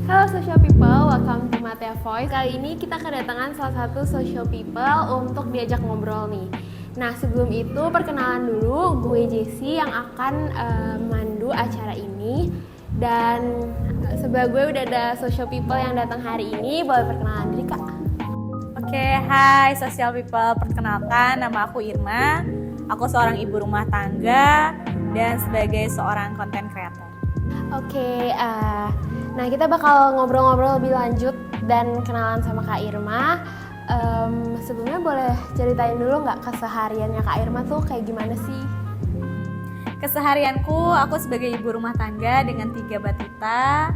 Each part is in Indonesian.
Halo social people, welcome to Matea Voice. Kali ini kita kedatangan salah satu social people untuk diajak ngobrol nih. Nah sebelum itu perkenalan dulu, gue Jessie yang akan mandu acara ini. Dan sebelah gue udah ada social people yang datang hari ini, boleh perkenalan diri Kak? Oke, hai social people, perkenalkan nama aku Irma. Aku seorang ibu rumah tangga dan sebagai seorang content creator. Oke, nah kita bakal ngobrol-ngobrol lebih lanjut dan kenalan sama Kak Irma. Sebelumnya boleh ceritain dulu nggak kesehariannya Kak Irma tuh kayak gimana sih? Keseharianku, aku sebagai ibu rumah tangga dengan 3 batita,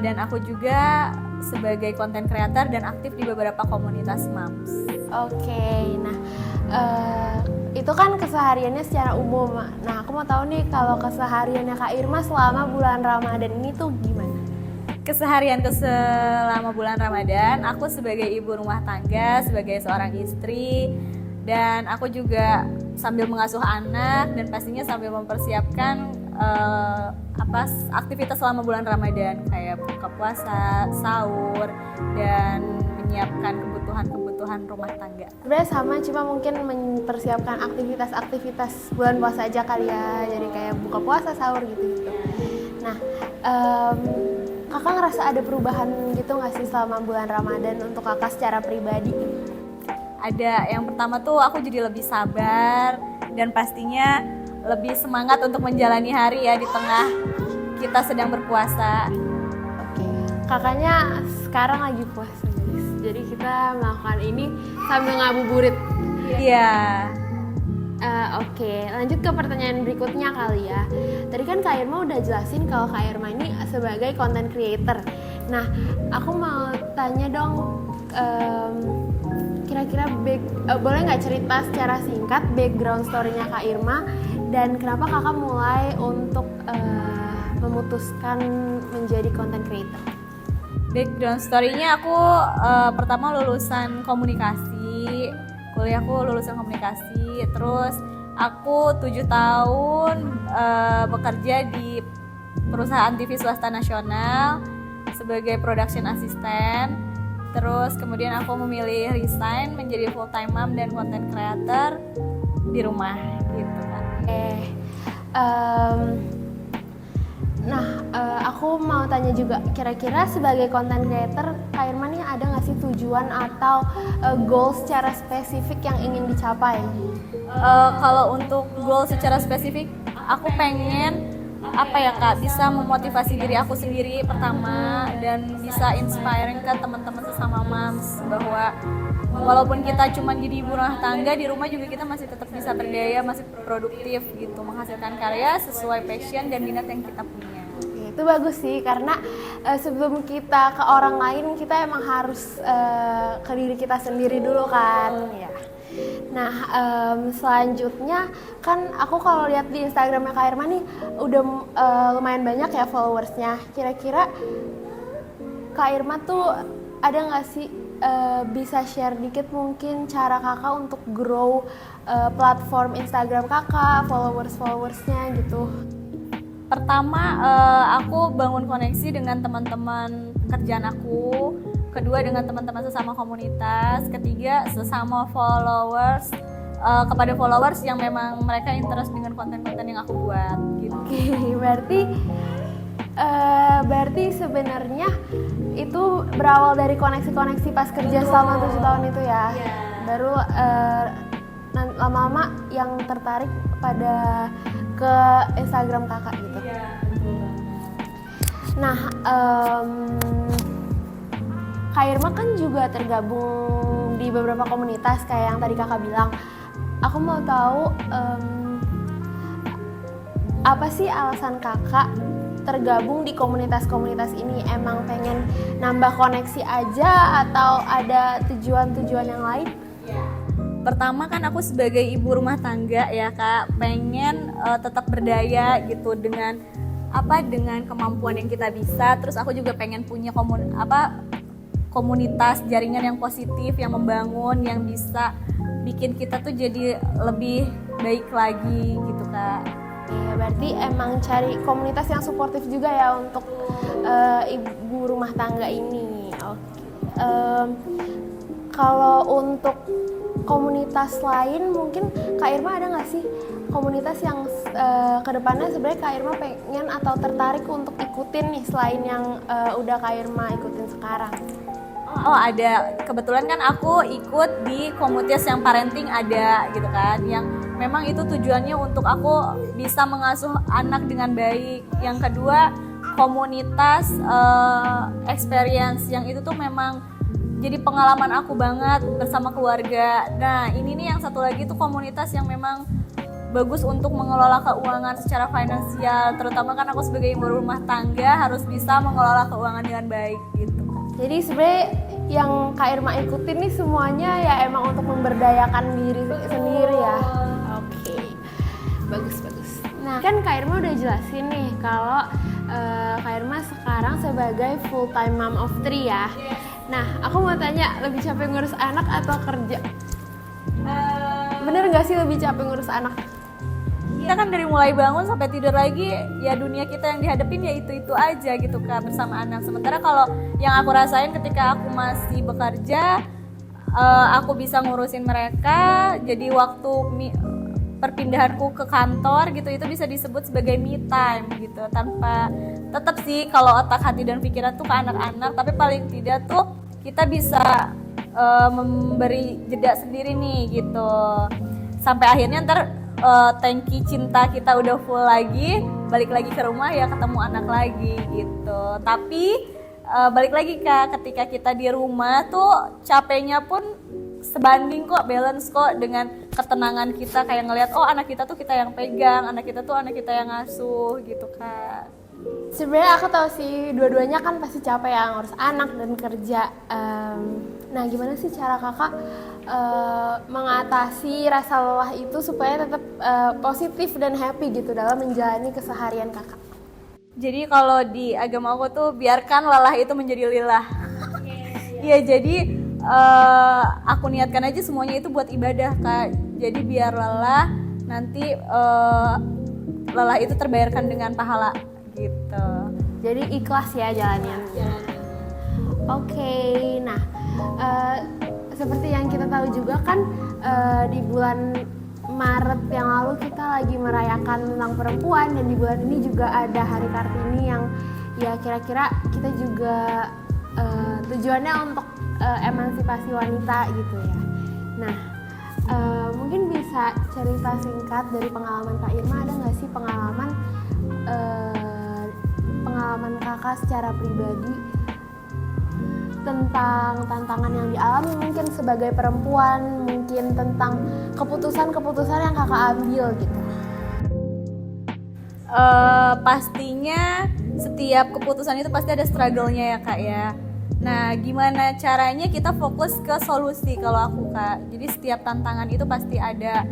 dan aku juga sebagai content creator dan aktif di beberapa komunitas moms. Oke, nah itu kan kesehariannya secara umum. Nah aku mau tahu nih kalau kesehariannya Kak Irma selama bulan Ramadan ini tuh gimana? Keseharianku selama bulan Ramadan, aku sebagai ibu rumah tangga, sebagai seorang istri, dan aku juga sambil mengasuh anak dan pastinya sambil mempersiapkan aktivitas selama bulan Ramadan kayak buka puasa, sahur, dan menyiapkan kebutuhan rumah tangga. Sebenarnya sama, cuma mungkin mempersiapkan aktivitas bulan puasa aja kali ya, jadi kayak buka puasa, sahur gitu. Nah, kakak ngerasa ada perubahan gitu nggak sih selama bulan Ramadan untuk kakak secara pribadi? Ada, yang pertama tuh aku jadi lebih sabar dan pastinya lebih semangat untuk menjalani hari ya di tengah kita sedang berpuasa. Oke, kakaknya sekarang lagi puasa guys, jadi kita melakukan ini sambil ngabuburit. Iya. Oke, lanjut ke pertanyaan berikutnya kali ya. Tadi kan Kak Irma udah jelasin kalau Kak Irma ini sebagai content creator. Nah, aku mau tanya dong, kira-kira boleh nggak cerita secara singkat background story-nya Kak Irma dan kenapa kakak mulai untuk memutuskan menjadi content creator? Background story-nya aku pertama lulusan komunikasi, kuliahku lulusan komunikasi, terus aku 7 tahun bekerja di perusahaan TV swasta nasional sebagai production assistant. Terus kemudian aku memilih resign menjadi full time mom dan content creator di rumah gitu kan. Aku mau tanya juga, kira-kira sebagai content creator, Kak Irma nih ada nggak sih tujuan atau goal secara spesifik yang ingin dicapai? Kalau untuk goal secara spesifik, aku pengen bisa memotivasi diri aku sendiri pertama dan bisa inspiring ke teman-teman sesama moms bahwa walaupun kita cuma jadi ibu rumah tangga, di rumah juga kita masih tetap bisa berdaya, masih produktif gitu, menghasilkan karya sesuai passion dan minat yang kita punya. Itu bagus sih, karena sebelum kita ke orang lain kita emang harus ke diri kita sendiri dulu kan ya. Nah selanjutnya kan aku kalau lihat di Instagramnya Kak Irma nih udah lumayan banyak ya followersnya. Kira-kira Kak Irma tuh ada nggak sih bisa share dikit mungkin cara kakak untuk grow platform Instagram kakak, followersnya gitu? Pertama, aku bangun koneksi dengan teman-teman kerjaan aku. Kedua, dengan teman-teman sesama komunitas. Ketiga, sesama followers, kepada followers yang memang mereka interest dengan konten-konten yang aku buat gitu. Oke, berarti sebenarnya itu berawal dari koneksi-koneksi pas kerja selama 7 tahun itu ya? Yeah. Baru lama-lama yang tertarik pada ke Instagram kakak gitu. Nah, Kak Irma kan juga tergabung di beberapa komunitas kayak yang tadi kakak bilang. Aku mau tahu apa sih alasan kakak tergabung di komunitas-komunitas ini? Emang pengen nambah koneksi aja atau ada tujuan-tujuan yang lain? Pertama kan aku sebagai ibu rumah tangga ya Kak, pengen tetap berdaya gitu dengan kemampuan yang kita bisa. Terus aku juga pengen punya komunitas, jaringan yang positif, yang membangun, yang bisa bikin kita tuh jadi lebih baik lagi gitu Kak. Ya, berarti emang cari komunitas yang suportif juga ya untuk ibu rumah tangga ini. Oke. Kalau untuk komunitas lain mungkin Kak Irma ada nggak sih komunitas yang kedepannya sebenarnya Kak Irma pengen atau tertarik untuk ikutin nih selain yang udah Kak Irma ikutin sekarang? Oh ada, kebetulan kan aku ikut di komunitas yang parenting ada gitu kan, yang memang itu tujuannya untuk aku bisa mengasuh anak dengan baik. Yang kedua komunitas experience, yang itu tuh memang jadi pengalaman aku banget bersama keluarga. Nah ini nih yang satu lagi tuh komunitas yang memang bagus untuk mengelola keuangan secara finansial, terutama kan aku sebagai ibu rumah tangga harus bisa mengelola keuangan dengan baik gitu. Jadi sebenarnya yang Kak Irma ikutin nih semuanya ya emang untuk memberdayakan diri sendiri ya. Oke, bagus. Nah kan Kak Irma udah jelasin nih kalau Kak Irma sekarang sebagai full time mom of 3 ya. Nah aku mau tanya, lebih capek ngurus anak atau kerja? Bener nggak sih lebih capek ngurus anak? Kita kan dari mulai bangun sampai tidur lagi, ya dunia kita yang dihadapin ya itu aja gitu Kak, bersama anak. Sementara kalau yang aku rasain ketika aku masih bekerja, aku bisa ngurusin mereka, jadi waktu perpindahanku ke kantor gitu itu bisa disebut sebagai me time gitu, tanpa tetap sih kalau otak, hati dan pikiran tuh ke anak-anak, tapi paling tidak tuh kita bisa memberi jeda sendiri nih gitu, sampai akhirnya ntar tangki cinta kita udah full lagi, balik lagi ke rumah ya ketemu anak lagi gitu. Tapi balik lagi Kak, ketika kita di rumah tuh capeknya pun sebanding kok, balance kok dengan ketenangan kita, kayak ngelihat oh anak kita tuh kita yang pegang, anak kita yang ngasuh gitu Kak. Sebenarnya aku tahu sih dua-duanya kan pasti capek ya ngurus anak dan kerja. Nah gimana sih cara kakak mengatasi rasa lelah itu supaya tetap positif dan happy gitu dalam menjalani keseharian kakak? Jadi kalau di agama aku tuh biarkan lelah itu menjadi lilah. Iya jadi aku niatkan aja semuanya itu buat ibadah Kak. Jadi biar lelah nanti lelah itu terbayarkan dengan pahala gitu. Jadi ikhlas ya jalannya. Oke, nah seperti yang kita tahu juga kan di bulan Maret yang lalu kita lagi merayakan tentang perempuan, dan di bulan ini juga ada Hari Kartini yang ya kira-kira kita juga tujuannya untuk emansipasi wanita gitu ya. Nah mungkin bisa cerita singkat dari pengalaman Kak Irma, ada nggak sih pengalaman kakak secara pribadi tentang tantangan yang dialami mungkin sebagai perempuan, mungkin tentang keputusan-keputusan yang kakak ambil gitu? Pastinya setiap keputusan itu pasti ada struggle-nya ya Kak ya. Nah gimana caranya kita fokus ke solusi kalau aku Kak. Jadi setiap tantangan itu pasti ada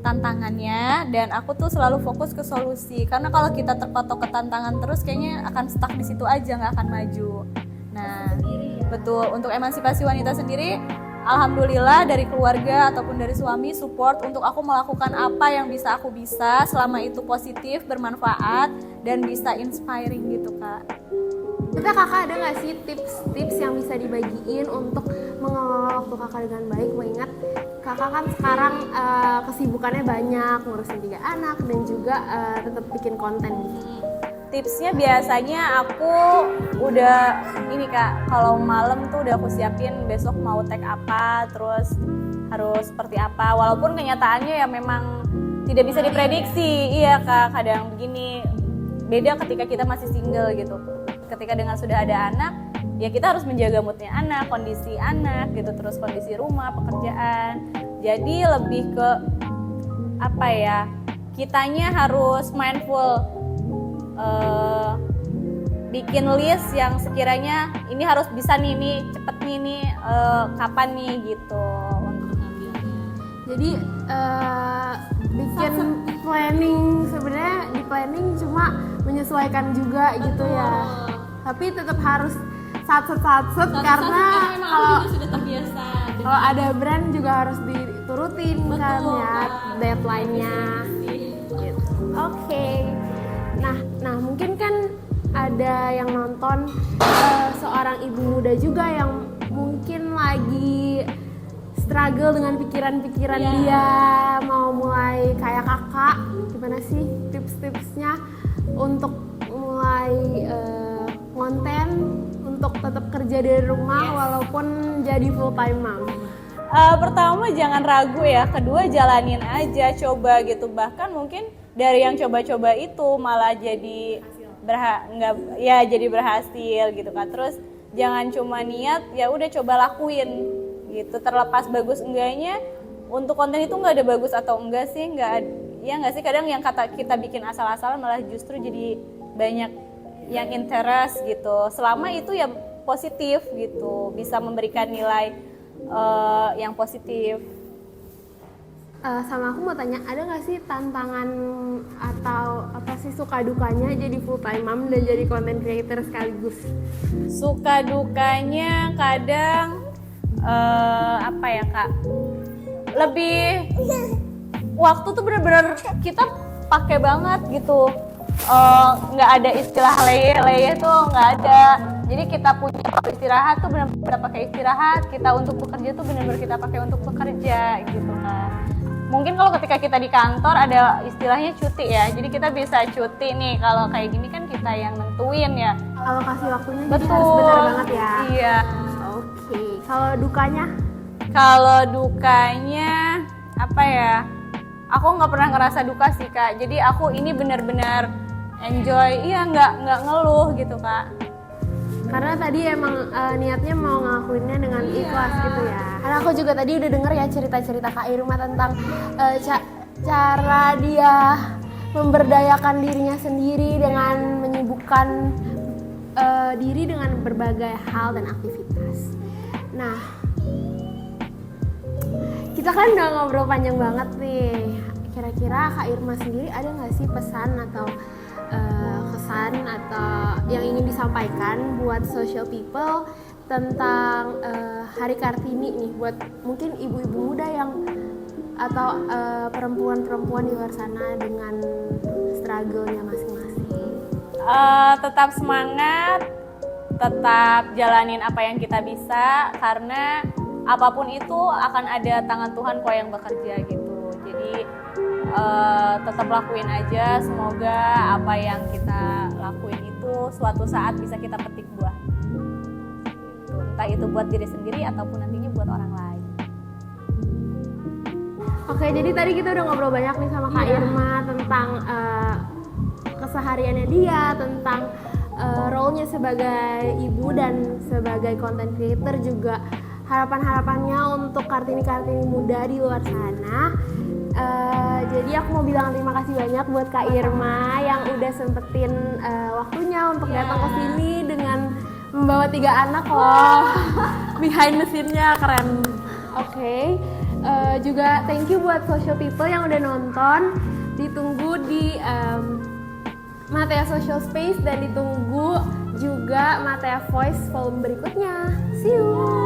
tantangannya, dan aku tuh selalu fokus ke solusi, karena kalau kita terpatok ke tantangan terus kayaknya akan stuck di situ aja, nggak akan maju. Nah betul, untuk emansipasi wanita sendiri alhamdulillah dari keluarga ataupun dari suami support untuk aku melakukan apa yang bisa aku bisa selama itu positif, bermanfaat dan bisa inspiring gitu Kak. Kita kakak ada nggak sih tips-tips yang bisa dibagiin untuk mengelola waktu kakak dengan baik, mengingat kakak kan sekarang kesibukannya banyak, ngurusin 3 anak dan juga tetap bikin konten. Tipsnya biasanya aku udah ini Kak, kalau malam tuh udah aku siapin besok mau tag apa, terus harus seperti apa, walaupun kenyataannya ya memang tidak bisa diprediksi. Iya Kak, kadang begini, beda ketika kita masih single gitu. Ketika dengan sudah ada anak, ya kita harus menjaga moodnya anak, kondisi anak gitu, terus kondisi rumah, pekerjaan. Jadi lebih ke apa ya, kitanya harus mindful, bikin list yang sekiranya ini harus bisa nih, ini cepet nih, kapan nih gitu untuk ngambilnya. Jadi bikin planning, sebenarnya di planning cuma menyesuaikan juga gitu ya. Tapi tetap harus satset karena kalau sudah terbiasa. Kalau ada brand juga harus diturutin kan ya deadline-nya. Gitu. Oke. kan ada yang nonton seorang ibu muda juga yang mungkin lagi struggle dengan pikiran-pikiran dia mau mulai kayak kakak. Gimana sih tips-tipsnya untuk mulai konten untuk tetap kerja dari rumah walaupun jadi full time mom? Pertama jangan ragu ya, kedua jalanin aja, coba gitu. Bahkan mungkin dari yang coba-coba itu malah jadi jadi berhasil gitu kan. Terus jangan cuma niat, ya udah coba lakuin gitu. Terlepas bagus enggaknya, untuk konten itu nggak ada bagus atau enggak sih, nggak sih. Kadang yang kata kita bikin asal-asalan malah justru jadi banyak yang interest gitu. Selama itu ya positif gitu, bisa memberikan nilai yang positif. Sama aku mau tanya, ada nggak sih tantangan atau apa sih suka dukanya jadi full time mom dan jadi content creator sekaligus? Suka dukanya kadang apa ya Kak, lebih waktu tuh bener-bener kita pakai banget gitu. Nggak ada istilah leye tuh nggak ada. Jadi kita punya waktu istirahat tuh benar-benar pakai istirahat, kita untuk bekerja tuh benar-benar kita pakai untuk bekerja gitu kan. Mungkin kalau ketika kita di kantor ada istilahnya cuti ya, jadi kita bisa cuti nih. Kalau kayak gini kan kita yang nentuin ya. Alokasi waktunya jadi Betul. harus benar banget ya. Iya. Oke. Kalau dukanya? Kalau dukanya apa ya? Aku nggak pernah ngerasa duka sih Kak. Jadi aku ini benar-benar enjoy. Iya, nggak ngeluh gitu Kak. Karena tadi emang niatnya mau ngelakuinnya dengan ikhlas gitu ya. Karena aku juga tadi udah denger ya cerita-cerita Kak Irma tentang cara dia memberdayakan dirinya sendiri dengan menyibukkan diri dengan berbagai hal dan aktivitas. Nah, kita kan udah ngobrol panjang banget nih. Kira-kira Kak Irma sendiri ada nggak sih pesan atau kesan atau yang ingin disampaikan buat social people tentang Hari Kartini nih, buat mungkin ibu-ibu muda yang atau perempuan-perempuan di luar sana dengan struggle-nya masing-masing? Tetap semangat, tetap jalanin apa yang kita bisa, karena apapun itu akan ada tangan Tuhan kok yang bekerja gitu. Jadi tetap lakuin aja, semoga apa yang kita lakuin itu suatu saat bisa kita petik buah gitu. Entah itu buat diri sendiri ataupun nantinya buat orang lain. Oke, jadi tadi kita udah ngobrol banyak nih sama Kak Irma tentang kesehariannya dia, tentang role-nya sebagai ibu dan sebagai content creator, juga harapan-harapannya untuk Kartini-Kartini muda di luar sana. Jadi aku mau bilang terima kasih banyak buat Kak Irma yang udah sempetin waktunya untuk datang ke sini dengan membawa 3 anak loh. Behind the scene-nya keren. Oke. Juga thank you buat social people yang udah nonton. Ditunggu di Matea Social Space dan ditunggu juga Matea Voice volume berikutnya. See you.